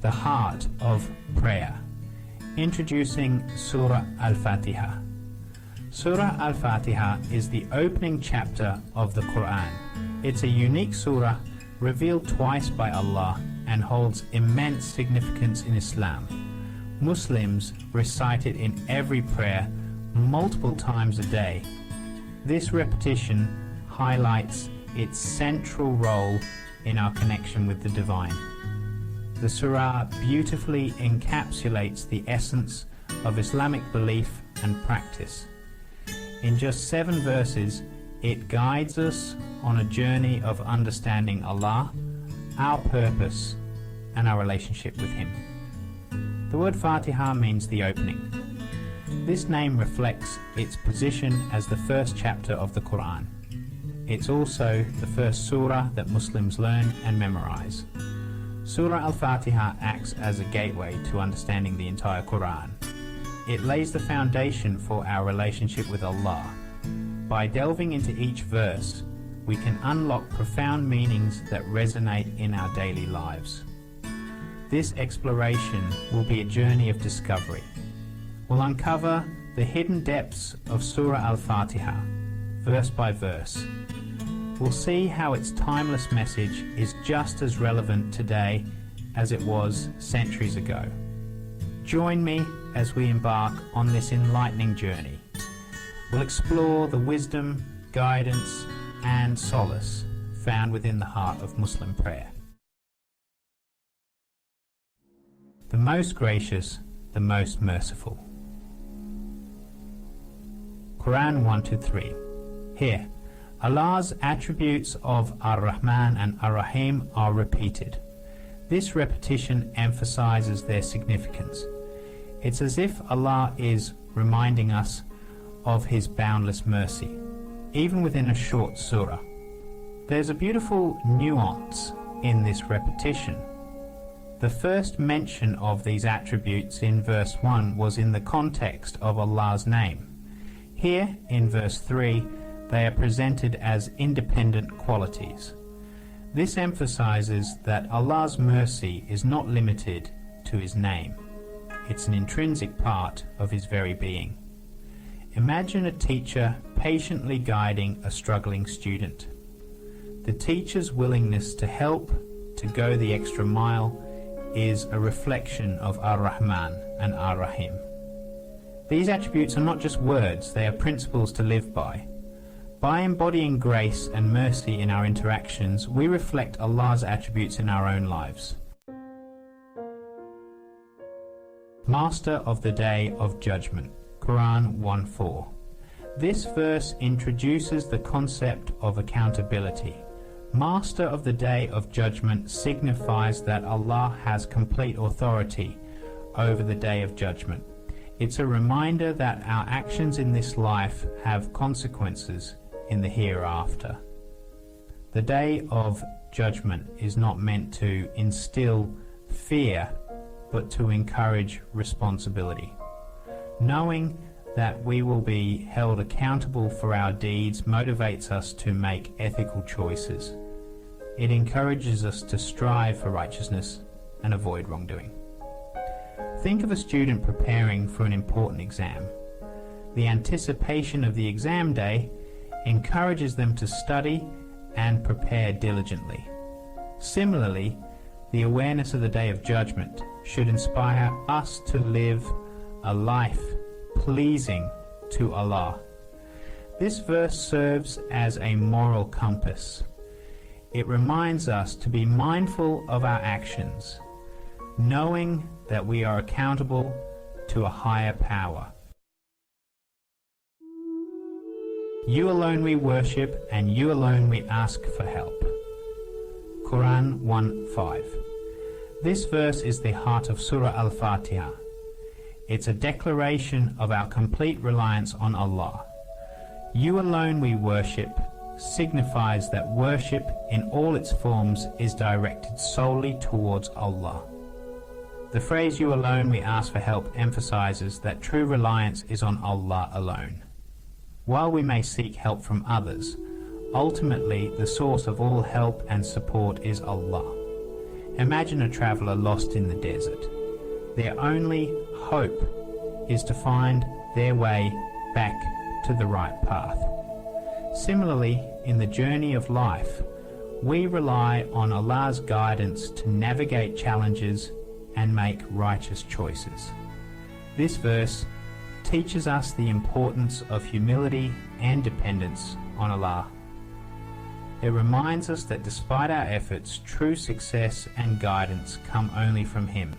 the heart of prayer. Introducing Surah Al-Fatiha. Surah Al-Fatiha is the opening chapter of the Quran. It's a unique surah revealed twice by Allah and holds immense significance in Islam. Muslims recite it in every prayer multiple times a day. This repetition highlights its central role in our connection with the divine. The surah beautifully encapsulates the essence of Islamic belief and practice. In just 7 verses, it guides us on a journey of understanding Allah, our purpose, and our relationship with Him. The word Fatiha means the opening. This name reflects its position as the first chapter of the Quran. It's also the first surah that Muslims learn and memorize. Surah Al-Fatiha acts as a gateway to understanding the entire Quran. It lays the foundation for our relationship with Allah. By delving into each verse, we can unlock profound meanings that resonate in our daily lives. This exploration will be a journey of discovery. We'll uncover the hidden depths of Surah Al-Fatiha, verse by verse. We'll see how its timeless message is just as relevant today as it was centuries ago. Join me as we embark on this enlightening journey. We'll explore the wisdom, guidance, and solace found within the heart of Muslim prayer. The most gracious, the most merciful. Quran 1-3. Here, Allah's attributes of Ar-Rahman and Ar-Rahim are repeated. This repetition emphasizes their significance. It's as if Allah is reminding us of His boundless mercy, even within a short surah. There's a beautiful nuance in this repetition. The first mention of these attributes in verse 1 was in the context of Allah's name. Here, in verse 3, they are presented as independent qualities. This emphasizes that Allah's mercy is not limited to His name. It's an intrinsic part of His very being. Imagine a teacher patiently guiding a struggling student. The teacher's willingness to help, to go the extra mile, is a reflection of Ar-Rahman and Ar-Rahim. These attributes are not just words, they are principles to live by. By embodying grace and mercy in our interactions, we reflect Allah's attributes in our own lives. Master of the Day of Judgment, Quran 1:4. This verse introduces the concept of accountability. Master of the Day of Judgment signifies that Allah has complete authority over the Day of Judgment. It's a reminder that our actions in this life have consequences in the hereafter. The Day of Judgment is not meant to instill fear, but to encourage responsibility. Knowing that we will be held accountable for our deeds motivates us to make ethical choices. It encourages us to strive for righteousness and avoid wrongdoing. Think of a student preparing for an important exam. The anticipation of the exam day encourages them to study and prepare diligently. Similarly, the awareness of the Day of Judgment should inspire us to live a life pleasing to Allah. This verse serves as a moral compass. It reminds us to be mindful of our actions, knowing that we are accountable to a higher power. You alone we worship, and you alone we ask for help. Quran 1:5. This verse is the heart of Surah Al-Fatiha. It's a declaration of our complete reliance on Allah. You alone we worship signifies that worship in all its forms is directed solely towards Allah. The phrase "you alone we ask for help" emphasizes that true reliance is on Allah alone. While we may seek help from others, ultimately the source of all help and support is Allah. Imagine a traveller lost in the desert. Their only hope is to find their way back to the right path. Similarly, in the journey of life, we rely on Allah's guidance to navigate challenges and make righteous choices. This verse teaches us the importance of humility and dependence on Allah. It reminds us that despite our efforts, true success and guidance come only from Him.